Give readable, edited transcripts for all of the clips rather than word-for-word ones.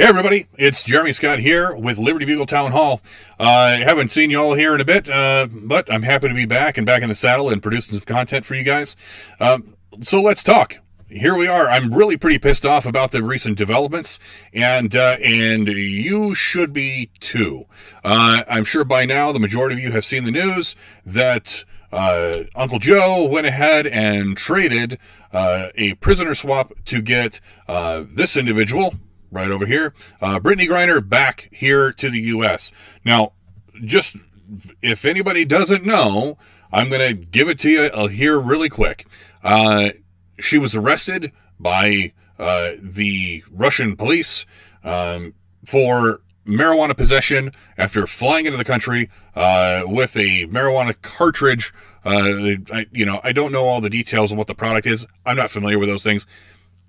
Hey everybody, it's Jeremy Scott here with Liberty Bugle Town Hall. I haven't seen you all here in a bit, but I'm happy to be back and back in the saddle and producing some content for you guys. So let's talk. Here we are. I'm really pretty pissed off about the recent developments, and you should be too. I'm sure by now the majority of you have seen the news that Uncle Joe went ahead and traded a prisoner swap to get this individual right over here, Brittany Griner, back here to the U.S. Now, just if anybody doesn't know, I'm going to give it to you here really quick. She was arrested by the Russian police for marijuana possession after flying into the country with a marijuana cartridge. I don't know all the details of what the product is. I'm not familiar with those things.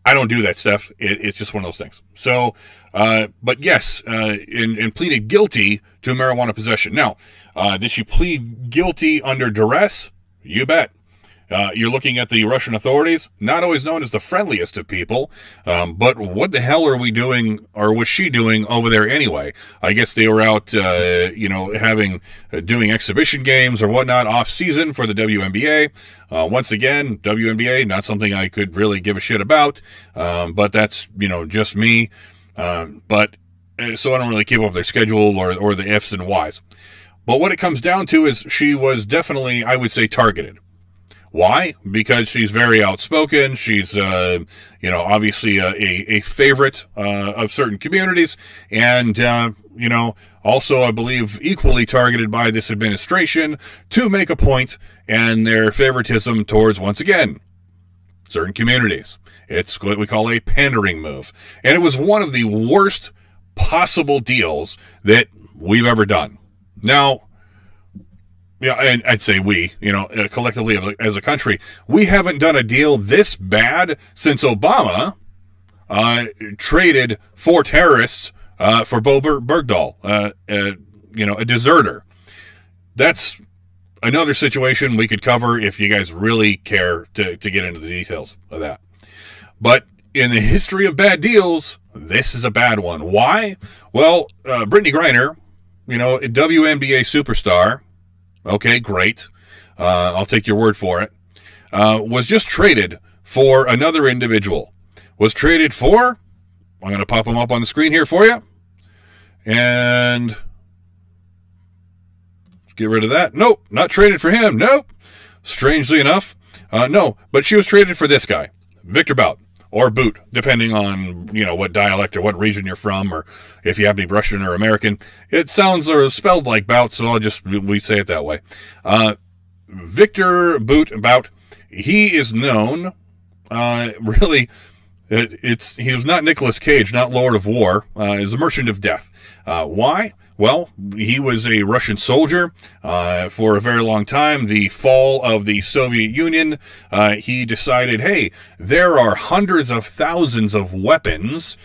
I don't do that stuff. It's just one of those things. So, but yes, and pleaded guilty to marijuana possession. Now, did she plead guilty under duress? You bet. You're looking at the Russian authorities, not always known as the friendliest of people, but what the hell are we doing, or was she doing over there anyway? I guess they were out, doing exhibition games or whatnot off season for the WNBA. Once again, WNBA, not something I could really give a shit about, but that's, just me. So I don't really keep up with their schedule or the F's and Y's. But what it comes down to is she was definitely, I would say, targeted. Why? Because she's very outspoken. She's, obviously a favorite of certain communities, and also I believe equally targeted by this administration to make a point and their favoritism towards, once again, certain communities. It's what we call a pandering move, and it was one of the worst possible deals that we've ever done. Now, yeah, and I'd say we, collectively as a country, we haven't done a deal this bad since Obama traded 4 terrorists for Bo Bergdahl, a deserter. That's another situation we could cover if you guys really care to get into the details of that. But in the history of bad deals, this is a bad one. Why? Well, Brittany Griner, a WNBA superstar. Okay, great. I'll take your word for it. Was just traded for another individual. Was traded for, I'm going to pop them up on the screen here for you. And get rid of that. Nope, not traded for him. Nope. Strangely enough, no. But she was traded for this guy, Victor Bout. Or Boot, depending on, what dialect or what region you're from, or if you happen to be Russian or American. It sounds or spelled like Bout, so we say it that way. Victor Boot Bout, he is known, really, he was not Nicolas Cage, not Lord of War, he's a merchant of death. Why? Well, he was a Russian soldier for a very long time. The fall of the Soviet Union, he decided, hey, there are hundreds of thousands of weapons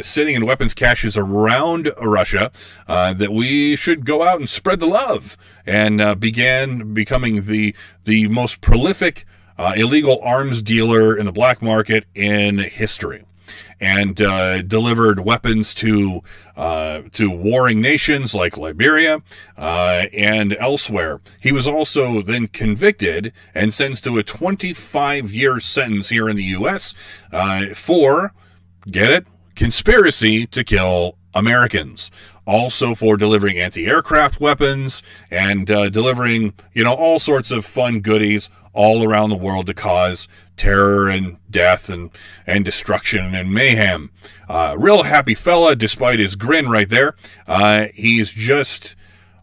sitting in weapons caches around Russia that we should go out and spread the love, and began becoming the most prolific illegal arms dealer in the black market in history. And delivered weapons to warring nations like Liberia and elsewhere. He was also then convicted and sentenced to a 25-year sentence here in the U.S. For, get it, conspiracy to kill Americans. Also for delivering anti-aircraft weapons and delivering, all sorts of fun goodies all around the world to cause terror and death and destruction and mayhem. Real happy fella, despite his grin right there. He's just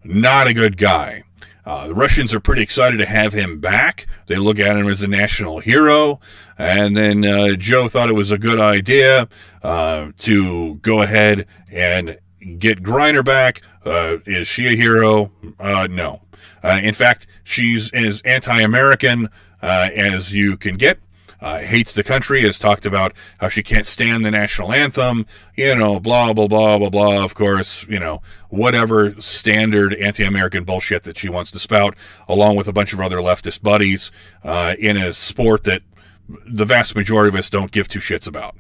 not a good guy. The Russians are pretty excited to have him back. They look at him as a national hero. And then Joe thought it was a good idea to go ahead and get Griner back. Is she a hero? No. In fact, she's as anti-American as you can get. Hates the country, has talked about how she can't stand the national anthem, blah, blah, blah, blah, blah, of course, whatever standard anti-American bullshit that she wants to spout, along with a bunch of other leftist buddies, in a sport that the vast majority of us don't give two shits about.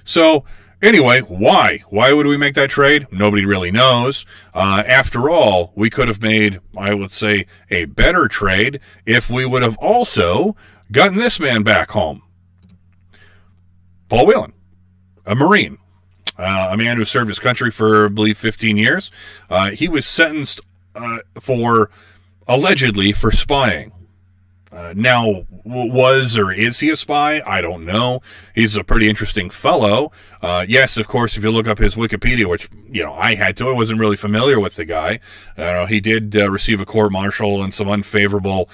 So, Anyway, why? Why would we make that trade? Nobody really knows. After all, we could have made, I would say, a better trade if we would have also gotten this man back home. Paul Whelan, a Marine, a man who served his country for, I believe, 15 years. He was sentenced allegedly for spying. Now, was or is he a spy? I don't know. He's a pretty interesting fellow. Yes, of course, if you look up his Wikipedia, which, I had to, I wasn't really familiar with the guy. He did receive a court-martial and some unfavorable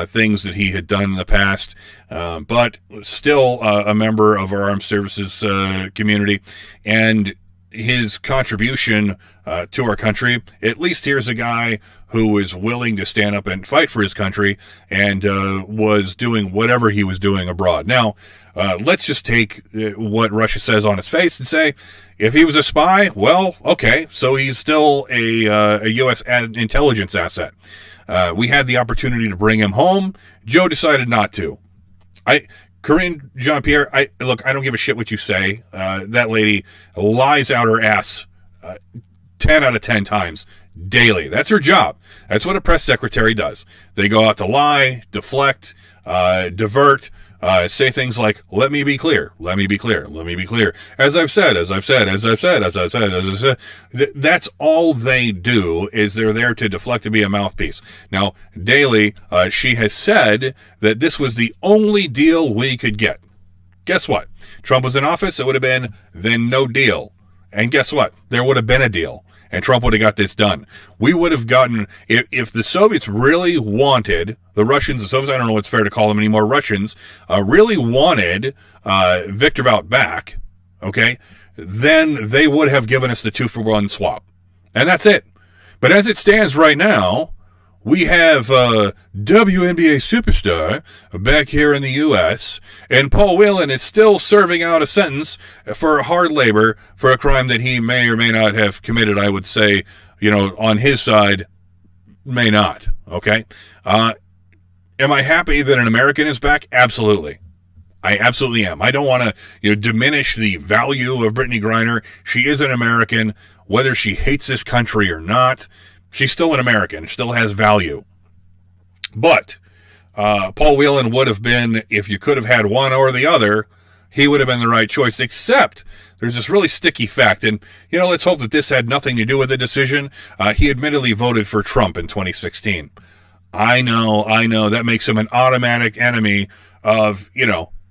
things that he had done in the past, but still a member of our armed services community. And his contribution to our country, at least here's a guy who is willing to stand up and fight for his country and was doing whatever he was doing abroad. Now, let's just take what Russia says on its face and say, if he was a spy, well, okay, so he's still a U.S. intelligence asset. We had the opportunity to bring him home. Joe decided not to. Corinne Jean-Pierre, I don't give a shit what you say. That lady lies out her ass 10 out of 10 times daily. That's her job. That's what a press secretary does. They go out to lie, deflect, divert, say things like, let me be clear, let me be clear, let me be clear. As I've said. That's all they do, is they're there to deflect, to be a mouthpiece. Now, daily, she has said that this was the only deal we could get. Guess what? Trump was in office, it would have been then no deal. And guess what? There would have been a deal. And Trump would have got this done. We would have gotten, if the Soviets really wanted, the Russians, the Soviets, I don't know what's fair to call them anymore, Russians, really wanted Victor Bout back, okay, then they would have given us the 2-for-1 swap. And that's it. But as it stands right now, we have WNBA superstar back here in the U.S., and Paul Whelan is still serving out a sentence for hard labor for a crime that he may or may not have committed, I would say, on his side, may not, okay? Am I happy that an American is back? Absolutely. I absolutely am. I don't want to diminish the value of Brittany Griner. She is an American, whether she hates this country or not. She's still an American. She still has value. But Paul Whelan would have been, if you could have had one or the other, he would have been the right choice, except there's this really sticky fact. And, let's hope that this had nothing to do with the decision. He admittedly voted for Trump in 2016. I know. That makes him an automatic enemy of,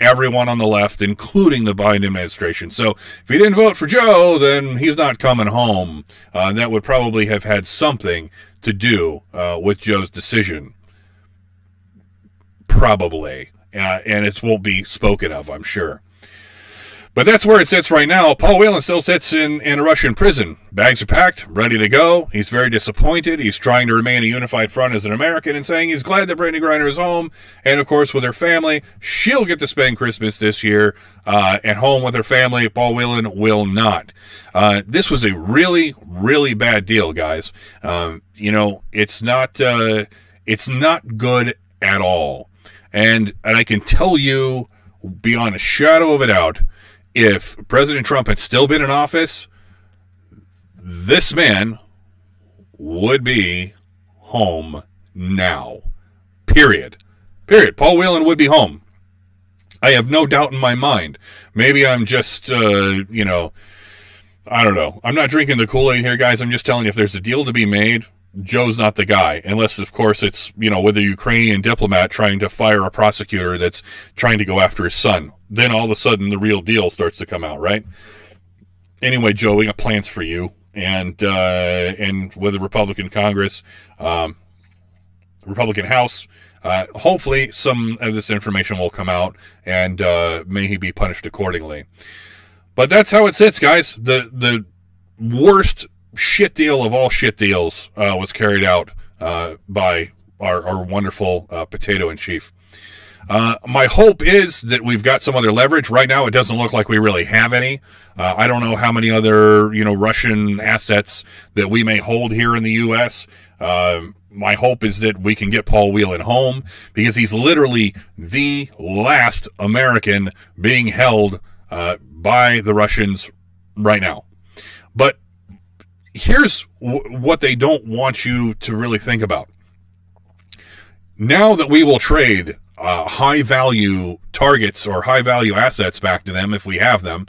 everyone on the left, including the Biden administration. So if he didn't vote for Joe, then he's not coming home. That would probably have had something to do with Joe's decision. Probably. And it won't be spoken of, I'm sure. But that's where it sits right now. Paul Whelan still sits in a Russian prison. Bags are packed, ready to go. He's very disappointed. He's trying to remain a unified front as an American and saying he's glad that Brittany Griner is home. And, of course, with her family, she'll get to spend Christmas this year at home with her family. Paul Whelan will not. This was a really, really bad deal, guys. It's not good at all. And I can tell you beyond a shadow of a doubt, if President Trump had still been in office, this man would be home now. Period. Paul Whelan would be home. I have no doubt in my mind. Maybe I'm just, I don't know. I'm not drinking the Kool-Aid here, guys. I'm just telling you, if there's a deal to be made, Joe's not the guy, unless, of course, it's, with a Ukrainian diplomat trying to fire a prosecutor that's trying to go after his son. Then all of a sudden the real deal starts to come out, right? Anyway, Joe, we got plans for you. And with the Republican Congress, Republican House, hopefully some of this information will come out, and may he be punished accordingly. But that's how it sits, guys. The worst shit deal of all shit deals was carried out by our wonderful potato-in-chief. My hope is that we've got some other leverage. Right now, it doesn't look like we really have any. I don't know how many other, Russian assets that we may hold here in the U.S. My hope is that we can get Paul Whelan home, because he's literally the last American being held by the Russians right now. But here's what they don't want you to really think about. Now that we will trade high-value targets or high-value assets back to them, if we have them,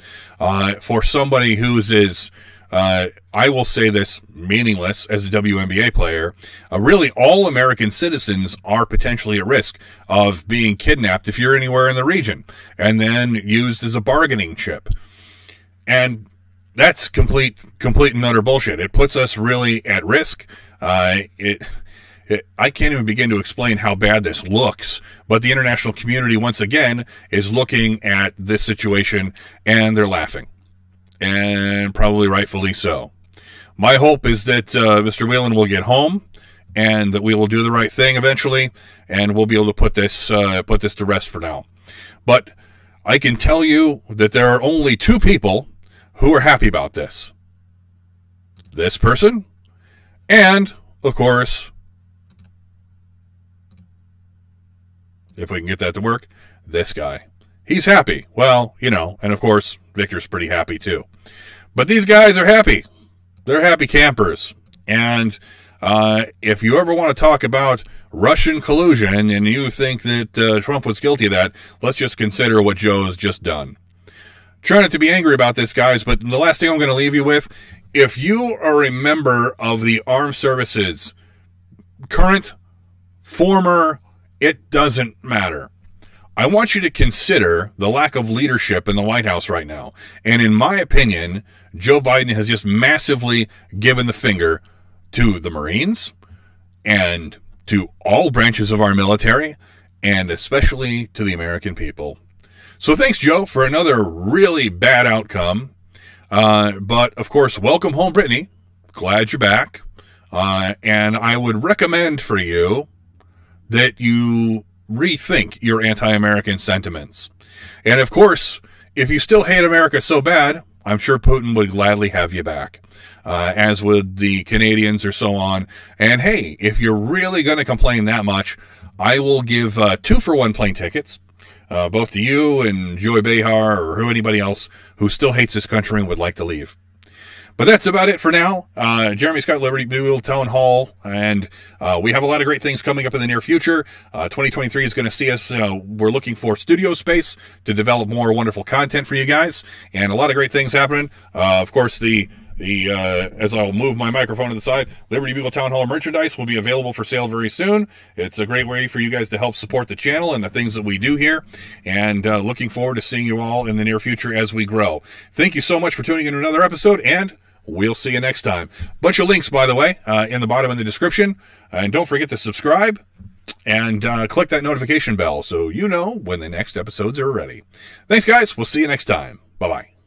for somebody who's I will say this, meaningless as a WNBA player, really all American citizens are potentially at risk of being kidnapped if you're anywhere in the region, and then used as a bargaining chip. And that's complete and utter bullshit. It puts us really at risk. I can't even begin to explain how bad this looks, but the international community, once again, is looking at this situation, and they're laughing. And probably rightfully so. My hope is that Mr. Whelan will get home, and that we will do the right thing eventually, and we'll be able to put this to rest for now. But I can tell you that there are only two people who are happy about this. This person, and, of course, if we can get that to work, this guy. He's happy. Well, you know, and of course, Victor's pretty happy too. But these guys are happy. They're happy campers. And if you ever want to talk about Russian collusion and you think that Trump was guilty of that, let's just consider what Joe's just done. Try not to be angry about this, guys, but the last thing I'm going to leave you with, if you are a member of the armed services, current, former, it doesn't matter. I want you to consider the lack of leadership in the White House right now. And in my opinion, Joe Biden has just massively given the finger to the Marines and to all branches of our military, and especially to the American people. So thanks, Joe, for another really bad outcome. But, of course, welcome home, Brittany. Glad you're back. And I would recommend for you that you rethink your anti-American sentiments. And of course, if you still hate America so bad, I'm sure Putin would gladly have you back, as would the Canadians or so on. And hey, if you're really going to complain that much, I will give 2-for-1 plane tickets, both to you and Joey Behar or anybody else who still hates this country and would like to leave. But that's about it for now. Jeremy Scott, Liberty Bluewill Town Hall, and we have a lot of great things coming up in the near future. 2023 is going to see us, we're looking for studio space to develop more wonderful content for you guys, and a lot of great things happening. Of course, as I'll move my microphone to the side, Liberty Bluewill Town Hall merchandise will be available for sale very soon. It's a great way for you guys to help support the channel and the things that we do here, and looking forward to seeing you all in the near future as we grow. Thank you so much for tuning in to another episode, and we'll see you next time. Bunch of links, by the way, in the bottom of the description. And don't forget to subscribe and click that notification bell so you know when the next episodes are ready. Thanks, guys. We'll see you next time. Bye-bye.